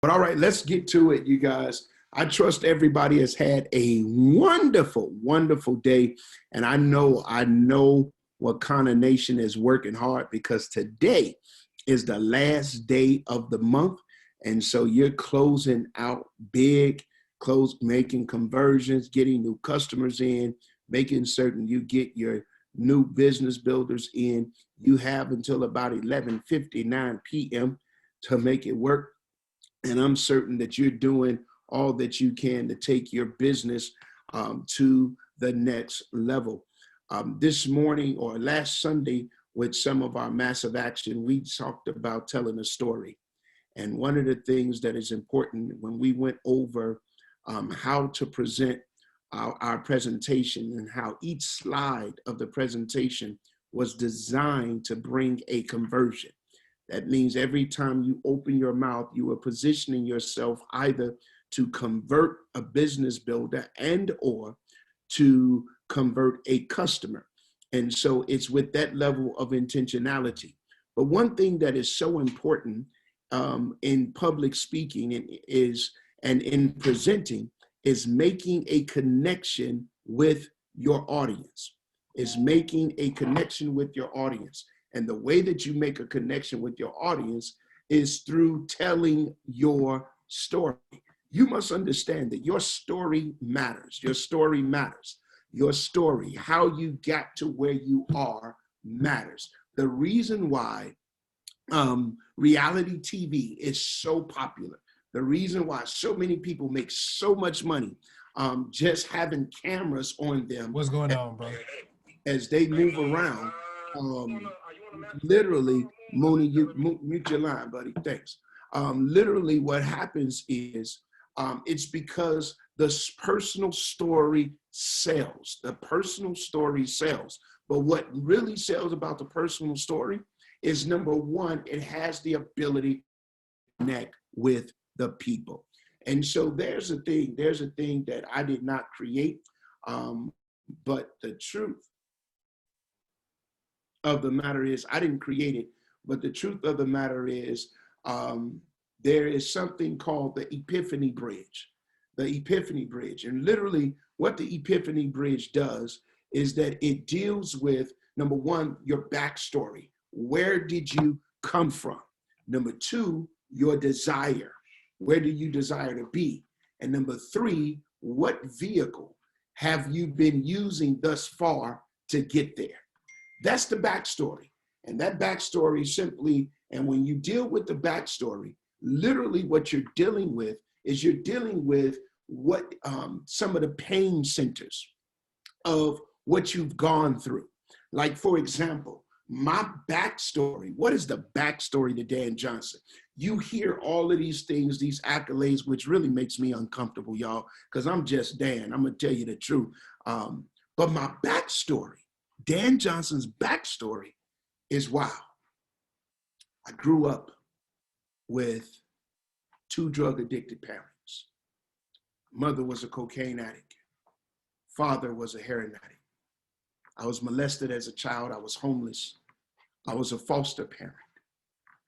But all right, let's get to it, you guys. I trust everybody has had a wonderful, wonderful day. And I know Wakana Nation is working hard because today is the last day of the month. And so you're closing out big, making conversions, getting new customers in, making certain you get your new business builders in. You have until about 11:59 p.m. to make it work. And I'm certain that you're doing all that you can to take your business to the next level. This morning or last Sunday, with some of our massive action, we talked about telling a story. And one of the things that is important when we went over how to present our presentation and how each slide of the presentation was designed to bring a conversion. That means every time you open your mouth, you are positioning yourself either to convert a business builder and or to convert a customer. And so it's with that level of intentionality. But one thing that is so important in public speaking and in presenting is making a connection with your audience, is making a connection with your audience. And the way that you make a connection with your audience is through telling your story. You must understand that your story matters. Your story matters. Your story, how you got to where you are, matters. The reason why reality TV is so popular, the reason why so many people make so much money just having cameras on them. What's going on, bro? As they move around. Literally, Mooney, you mute your line, buddy. Thanks. Literally, what happens is it's because the personal story sells. The personal story sells. But what really sells about the personal story is, number one, it has the ability to connect with the people. And so there's a thing that I did not create, but the truth of the matter is, I didn't create it, but the truth of the matter is, there is something called the Epiphany Bridge. The Epiphany Bridge. And literally, what the Epiphany Bridge does is that it deals with, number one, your backstory. Where did you come from? Number two, your desire. Where do you desire to be? And number three, what vehicle have you been using thus far to get there? That's the backstory. And that backstory simply, and when you deal with the backstory, literally what you're dealing with is you're dealing with what some of the pain centers of what you've gone through. Like, for example, my backstory. What is the backstory to Dan Johnson? You hear all of these things, these accolades, which really makes me uncomfortable, y'all, because I'm just Dan. I'm going to tell you the truth. But my backstory, Dan Johnson's backstory is wow. I grew up with two drug-addicted parents. Mother was a cocaine addict. Father was a heroin addict. I was molested as a child. I was homeless. I was a foster parent.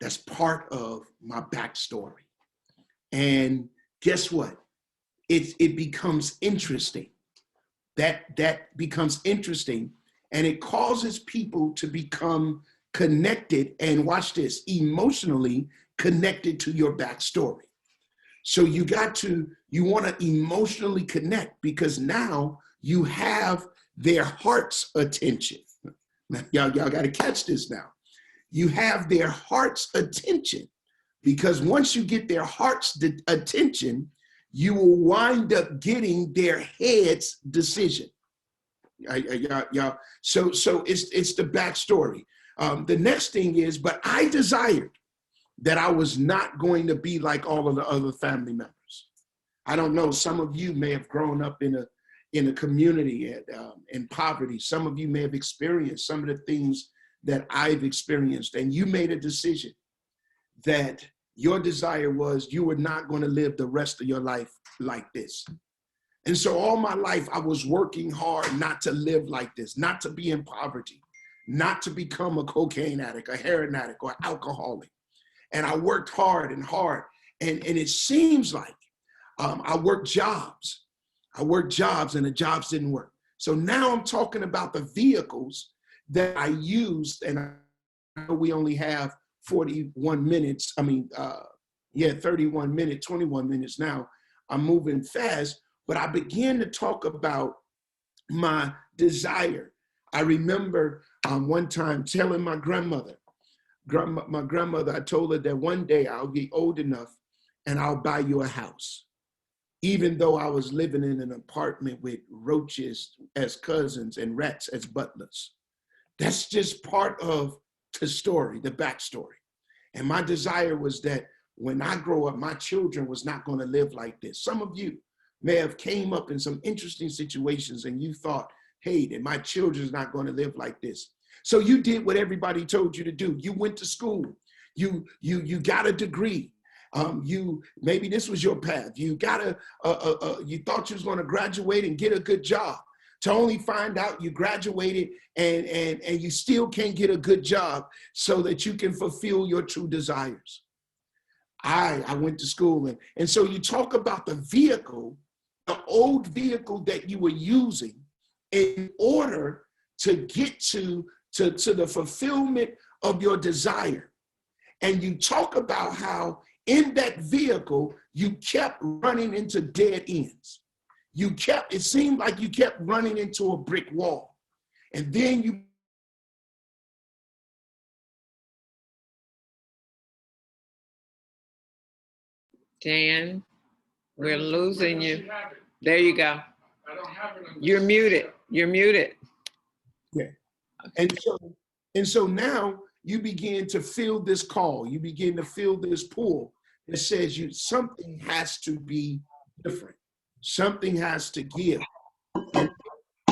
That's part of my backstory. And guess what? It becomes interesting. That becomes interesting, and it causes people to become connected, and watch this, emotionally connected to your backstory. So you want to emotionally connect, because now you have their heart's attention. Now, y'all got to catch this now. You have their heart's attention, because once you get their heart's attention, you will wind up getting their head's decision. Y'all. So it's the backstory. The next thing is, but I desired that I was not going to be like all of the other family members. I don't know, some of you may have grown up in a community in poverty. Some of you may have experienced some of the things that I've experienced, and you made a decision that your desire was you were not going to live the rest of your life like this. And so all my life, I was working hard not to live like this, not to be in poverty, not to become a cocaine addict, a heroin addict, or alcoholic. And I worked hard and hard. And it seems like I worked jobs. I worked jobs and the jobs didn't work. So now I'm talking about the vehicles that I used, and I know we only have 41 minutes. 31 minutes, 21 minutes now. I'm moving fast, but I began to talk about my desire. I remember one time telling my grandmother, I told her that one day I'll be old enough and I'll buy you a house. Even though I was living in an apartment with roaches as cousins and rats as butlers. That's just part of the story, the backstory. And my desire was that when I grow up, my children was not going to live like this. Some of you may have came up in some interesting situations and you thought, hey, that my children's not going to live like this. So you did what everybody told you to do. You went to school. You got a degree. Maybe this was your path. You you thought you was going to graduate and get a good job, to only find out you graduated and you still can't get a good job so that you can fulfill your true desires. I went to school, and so you talk about the vehicle, the old vehicle that you were using in order to get to the fulfillment of your desire. And you talk about how in that vehicle, you kept running into dead ends. It seemed like you kept running into a brick wall. And then you Dan, we're losing you. There you go. You're muted. You're muted. Yeah. And so now you begin to feel this call. You begin to feel this pull that says something has to be different. Something has to give. And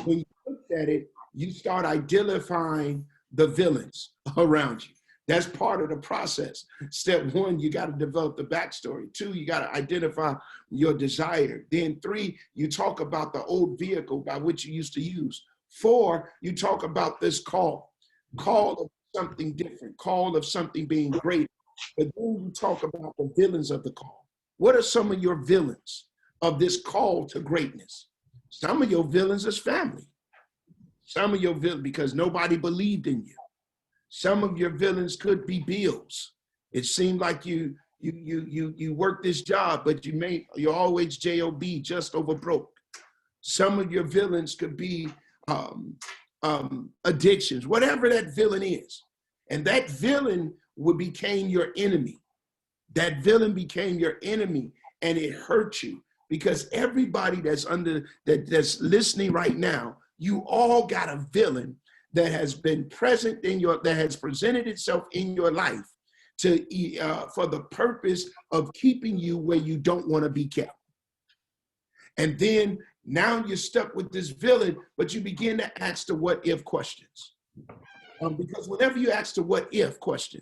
when you look at it, you start identifying the villains around you. That's part of the process. Step one, you got to develop the backstory. Two, you got to identify your desire. Then three, you talk about the old vehicle by which you used to use. Four, you talk about this call of something different, call of something being greater. But then you talk about the villains of the call. What are some of your villains of this call to greatness? Some of your villains is family. Some of your villains, because nobody believed in you. Some of your villains could be bills. It seemed like you work this job, but you're always JOB, just over broke. Some of your villains could be addictions, whatever that villain is. And that villain became your enemy. That villain became your enemy, and it hurt you, because everybody that's listening right now, you all got a villain that has been present that has presented itself in your life for the purpose of keeping you where you don't want to be kept. And then now you're stuck with this villain, but you begin to ask the what if questions. Because whenever you ask the what if question,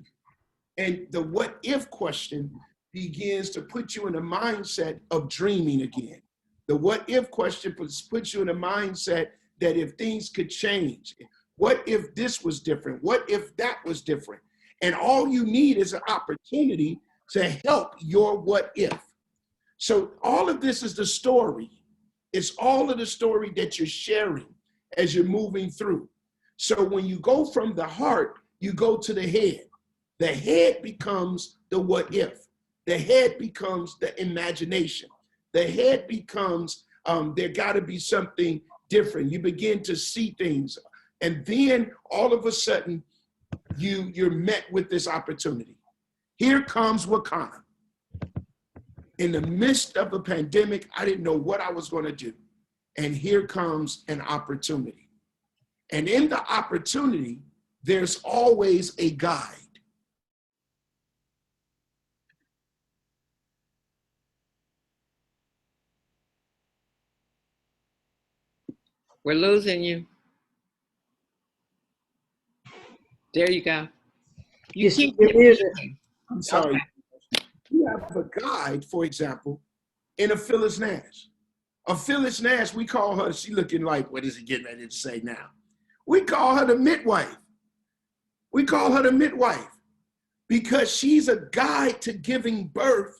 and the what if question begins to put you in a mindset of dreaming again. The what if question puts you in a mindset that if things could change, what if this was different? What if that was different? And all you need is an opportunity to help your what if. So all of this is the story. It's all of the story that you're sharing as you're moving through. So when you go from the heart, you go to the head. The head becomes the what if. The head becomes the imagination. The head becomes, there gotta be something different. You begin to see things. And then all of a sudden, you're met with this opportunity. Here comes Wakana. In the midst of a pandemic, I didn't know what I was going to do. And here comes an opportunity. And in the opportunity, there's always a guide. We're losing you. There you go. You keep muted. I'm sorry. Okay. You have a guide, for example, in a Phyllis Nash. A Phyllis Nash, we call her, she looking like, what is he getting ready to say now? We call her the midwife. We call her the midwife because she's a guide to giving birth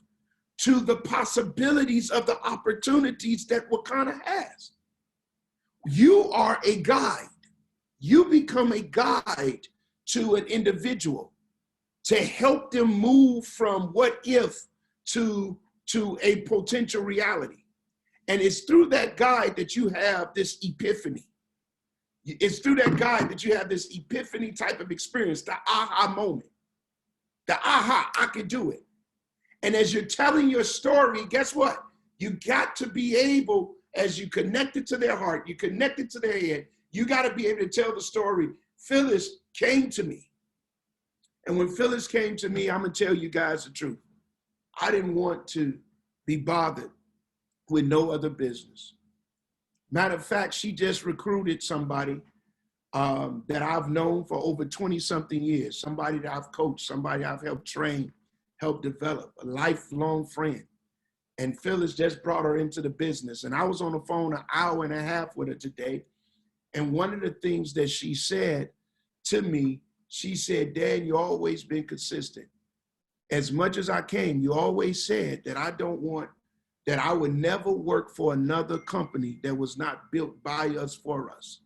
to the possibilities of the opportunities that Wakana has. You are a guide. You become a guide to an individual to help them move from what if to a potential reality. And it's through that guide that you have this epiphany. It's through that guide that you have this epiphany type of experience, the aha moment. The aha, I can do it. And as you're telling your story, guess what? You got to be able, as you connect it to their heart, you connect it to their head, you got to be able to tell the story. Phyllis came to me. And when Phyllis came to me, I'm going to tell you guys the truth. I didn't want to be bothered with no other business. Matter of fact, she just recruited somebody that I've known for over 20-something years, somebody that I've coached, somebody I've helped train, helped develop, a lifelong friend. And Phyllis just brought her into the business. And I was on the phone an hour and a half with her today. And one of the things that she said to me, she said, Dan, you always been consistent. As much as I came, you always said that I would never work for another company that was not built by us for us.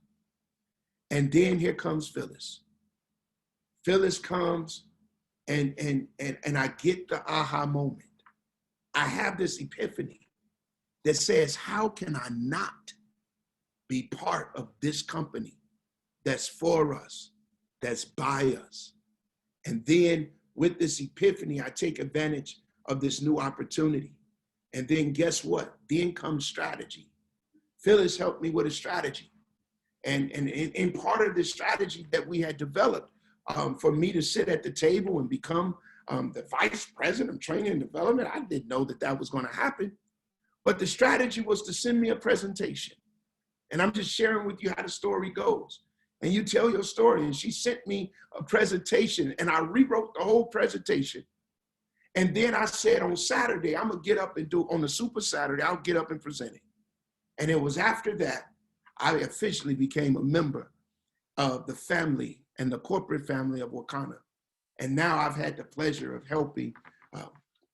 And then here comes Phyllis. Phyllis comes and I get the aha moment. I have this epiphany that says, how can I not be part of this company that's for us, that's by us? And then with this epiphany, I take advantage of this new opportunity. And then guess what? Then comes strategy. Phyllis helped me with a strategy. And in part of the strategy that we had developed for me to sit at the table and become the vice president of training and development, I didn't know that that was going to happen. But the strategy was to send me a presentation. And I'm just sharing with you how the story goes. And you tell your story. And she sent me a presentation and I rewrote the whole presentation. And then I said on Saturday, I'm going to get up and do, on the Super Saturday, I'll get up and present it. And it was after that, I officially became a member of the family and the corporate family of Wakana. And now I've had the pleasure of helping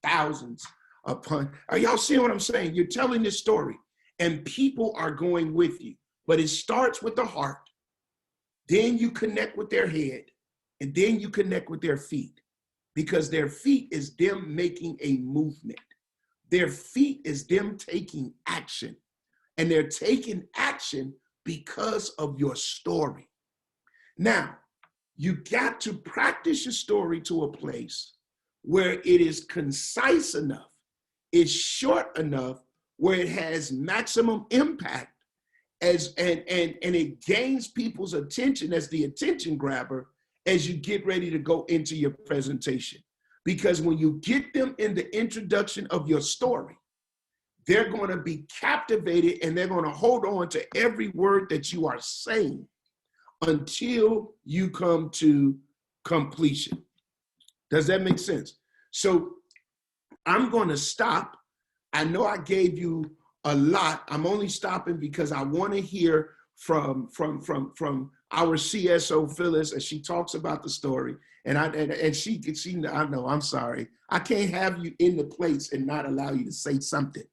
thousands upon, are y'all seeing what I'm saying? You're telling this story and people are going with you, but it starts with the heart. Then you connect with their head and then you connect with their feet, because their feet is them making a movement. Their feet is them taking action, and they're taking action because of your story. Now, you got to practice your story to a place where it is concise enough, it's short enough, where it has maximum impact and it gains people's attention as the attention grabber as you get ready to go into your presentation. Because when you get them in the introduction of your story, they're going to be captivated and they're going to hold on to every word that you are saying until you come to completion. Does that make sense? So I'm going to stop. I know I gave you a lot. I'm only stopping because I want to hear from our CSO Phyllis as she talks about the story. And she I know, I'm sorry. I can't have you in the place and not allow you to say something.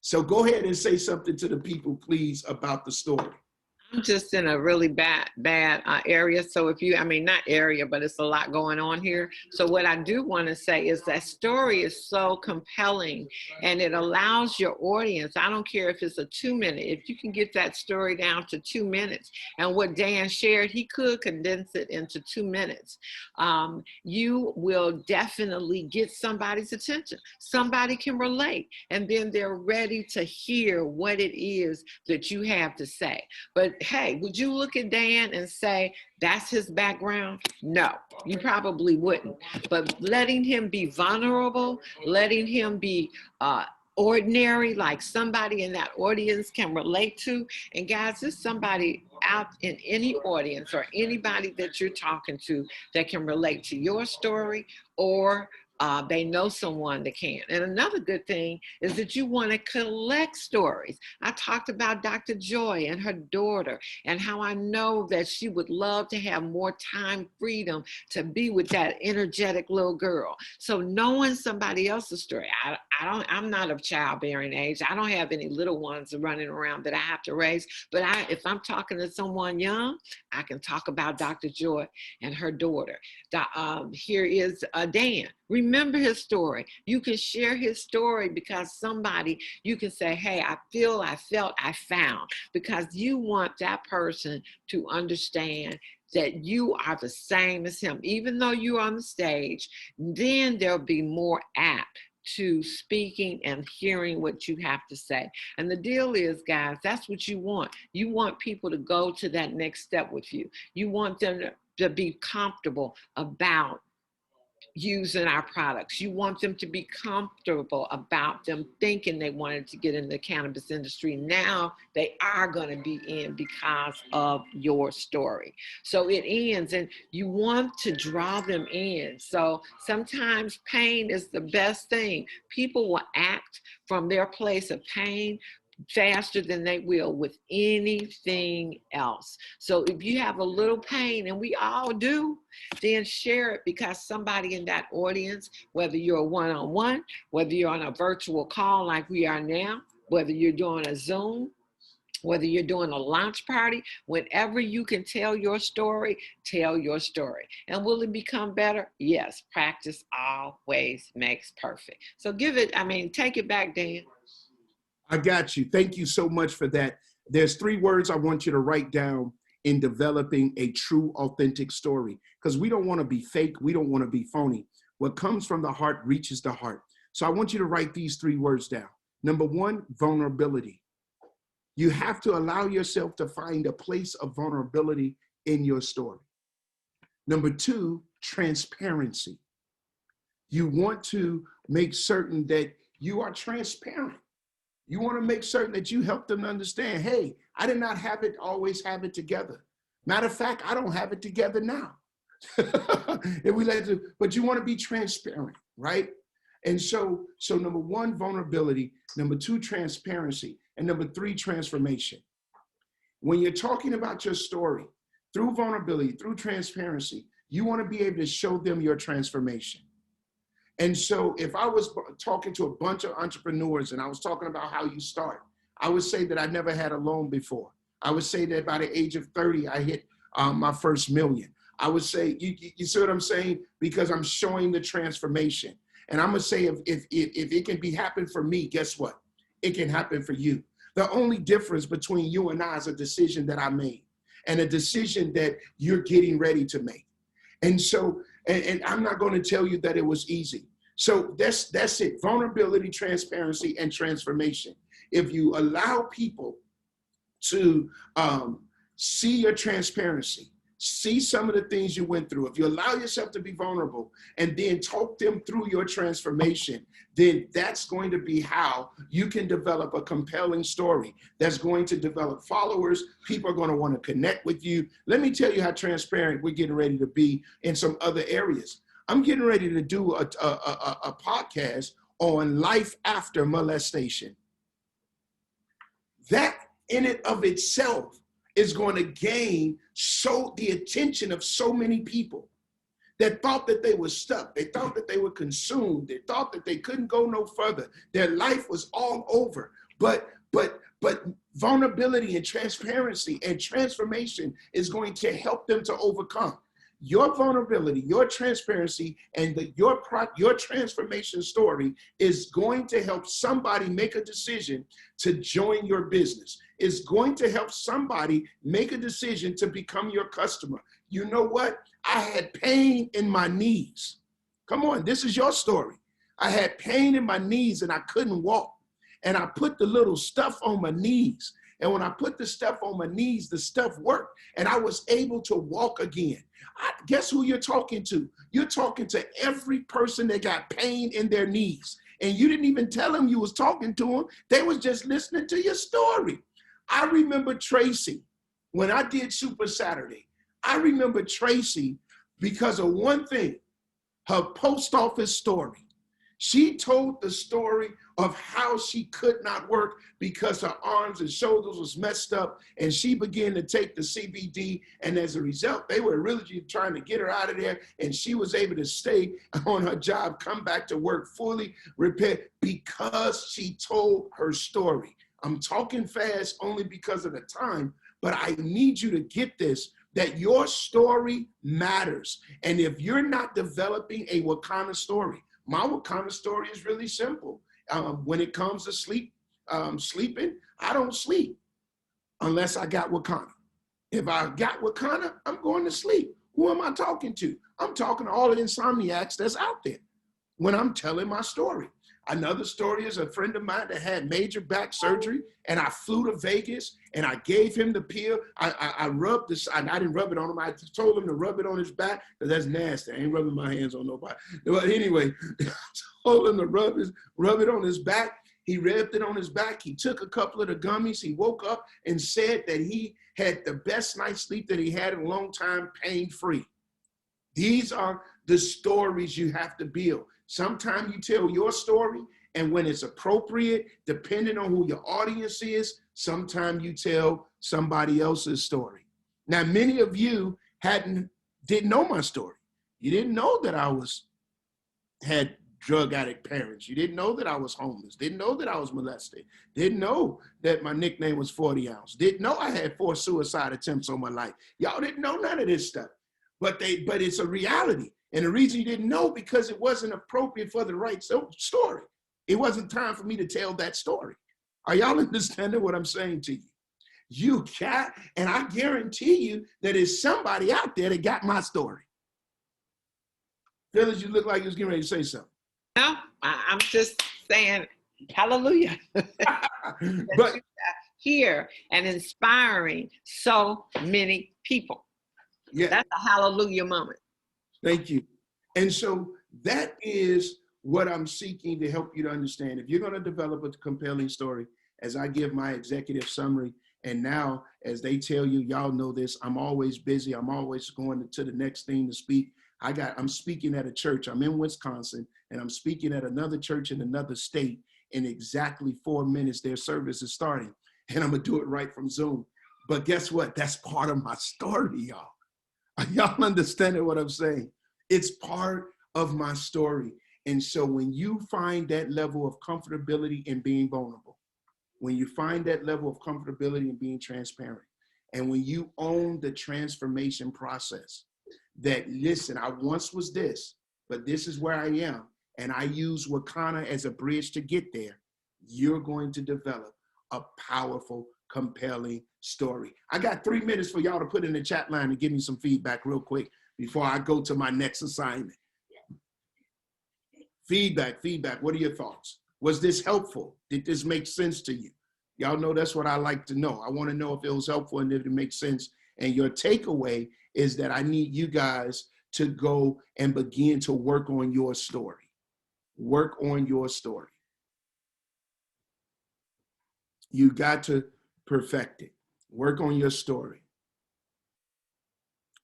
So go ahead and say something to the people, please, about the story. I'm just in a really bad area. So if you, I mean, not area, but it's a lot going on here. So what I do want to say is that story is so compelling and it allows your audience, I don't care if it's a 2-minute, if you can get that story down to 2 minutes, and what Dan shared, he could condense it into 2 minutes. You will definitely get somebody's attention. Somebody can relate, and then they're ready to hear what it is that you have to say. But hey, would you look at Dan and say, that's his background? No, you probably wouldn't. But letting him be vulnerable, letting him be ordinary, like somebody in that audience can relate to. And guys, there's somebody out in any audience or anybody that you're talking to that can relate to your story or they know someone that can. And another good thing is that you want to collect stories. I talked about Dr. Joy and her daughter and how I know that she would love to have more time freedom to be with that energetic little girl. So knowing somebody else's story, I'm not of childbearing age. I don't have any little ones running around that I have to raise. But if I'm talking to someone young, I can talk about Dr. Joy and her daughter. Here is Dan. Remember his story. You can share his story because somebody, you can say, hey, I feel, I felt, I found, because you want that person to understand that you are the same as him. Even though you're on the stage, then they'll be more apt to speaking and hearing what you have to say. And the deal is, guys, that's what you want. You want people to go to that next step with you. You want them to be comfortable about using our products. You want them to be comfortable about them thinking they wanted to get in the cannabis industry. Now they are going to be in because of your story. So it ends, and you want to draw them in. So sometimes pain is the best thing. People will act from their place of pain faster than they will with anything else. So if you have a little pain, and we all do, then share it, because somebody in that audience, whether you're one-on-one, whether you're on a virtual call like we are now, whether you're doing a Zoom, whether you're doing a launch party, whenever you can tell your story, tell your story. And will it become better? Yes, practice always makes perfect. So take it back, Dan. I got you. Thank you so much for that. There's 3 words I want you to write down in developing a true, authentic story, because we don't want to be fake. We don't want to be phony. What comes from the heart reaches the heart. So I want you to write these 3 words down. Number 1, vulnerability. You have to allow yourself to find a place of vulnerability in your story. Number 2, transparency. You want to make certain that you are transparent. You want to make certain that you help them understand, hey, I did not always have it together. Matter of fact, I don't have it together now. But you want to be transparent, right? And so number 1, vulnerability. Number 2, transparency. And number 3, transformation. When you're talking about your story, through vulnerability, through transparency, you want to be able to show them your transformation. And so if I was talking to a bunch of entrepreneurs and I was talking about how you start, I would say that I never had a loan before. I would say that by the age of 30, I hit my first million. I would say, you see what I'm saying? Because I'm showing the transformation. And I'm gonna say, if it can happen for me, guess what? It can happen for you. The only difference between you and I is a decision that I made and a decision that you're getting ready to make. And so, and I'm not going to tell you that it was easy. So that's it. Vulnerability, transparency, and transformation. If you allow people to see your transparency, see some of the things you went through, if you allow yourself to be vulnerable and then talk them through your transformation, then that's going to be how you can develop a compelling story that's going to develop followers. People are going to want to connect with you. Let me tell you how transparent we're getting ready to be in some other areas. I'm getting ready to do a podcast on life after molestation. That in it of itself is going to gain the attention of so many people that thought that they were stuck. They thought that they were consumed. They thought that they couldn't go no further. Their life was all over. But vulnerability and transparency and transformation is going to help them to overcome. Your vulnerability, your transparency, and your transformation story is going to help somebody make a decision to join your business. It's going to help somebody make a decision to become your customer. You know what? I had pain in my knees. Come on, this is your story. I had pain in my knees and I couldn't walk. And I put the little stuff on my knees. And when I put the stuff on my knees, the stuff worked and I was able to walk again. Guess who you're talking to? You're talking to every person that got pain in their knees. And you didn't even tell them you was talking to them. They was just listening to your story. I remember Tracy when I did Super Saturday. I remember Tracy because of one thing. her post office story. She told the story of how she could not work because her arms and shoulders was messed up, and she began to take the CBD, and as a result, they were really trying to get her out of there, and she was able to stay on her job, come back to work fully repaired because she told her story. I'm talking fast only because of the time, but I need you to get this, that your story matters. And if you're not developing a Wakana story, my Wakana story is really simple. When it comes to sleeping, I don't sleep unless I got Wakana. If I got Wakana, I'm going to sleep. Who am I talking to? I'm talking to all the insomniacs that's out there when I'm telling my story. Another story is a friend of mine that had major back surgery, and I flew to Vegas and I gave him the pill. I rubbed this, I didn't rub it on him. I told him to rub it on his back because that's nasty. I ain't rubbing my hands on nobody. But anyway, I told him to rub it on his back. He rubbed it on his back. He took a couple of the gummies. He woke up and said that he had the best night's sleep that he had in a long time, pain-free. These are the stories you have to build. Sometimes you tell your story, and when it's appropriate, depending on who your audience is, sometimes you tell somebody else's story. Now, many of you didn't know my story. You didn't know that I had drug addict parents. You didn't know that I was homeless. Didn't know that I was molested. Didn't know that my nickname was 40 ounce. Didn't know I had 4 suicide attempts on my life. Y'all didn't know none of this stuff. But it's a reality. And the reason you didn't know, because it wasn't appropriate for the right story. It wasn't time for me to tell that story. Are y'all understanding what I'm saying to you? You got, and I guarantee you that there's somebody out there that got my story. Phyllis, you look like you was getting ready to say something. No, I'm just saying hallelujah. But here and inspiring so many people. Yeah, that's a hallelujah moment. Thank you. And so that is what I'm seeking to help you to understand. If you're going to develop a compelling story, as I give my executive summary, and now as they tell you, y'all know this, I'm always busy. I'm always going to the next thing to speak. I'm speaking at a church. I'm in Wisconsin, and I'm speaking at another church in another state. In exactly 4 minutes, their service is starting, and I'm going to do it right from Zoom. But guess what? That's part of my story, y'all. Y'all understanding what I'm saying? It's part of my story. And so when you find that level of comfortability in being vulnerable, when you find that level of comfortability in being transparent, and when you own the transformation process, that listen, I once was this, but this is where I am, and I use Wakana as a bridge to get there, you're going to develop a powerful, compelling story. I got 3 minutes for y'all to put in the chat line and give me some feedback real quick before I go to my next assignment. Feedback. What are your thoughts? Was this helpful? Did this make sense to you? Y'all know that's what I like to know. I want to know if it was helpful and if it makes sense. And your takeaway is that I need you guys to go and begin to work on your story. Work on your story. You got to perfect it. Work on your story.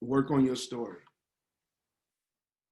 Work on your story.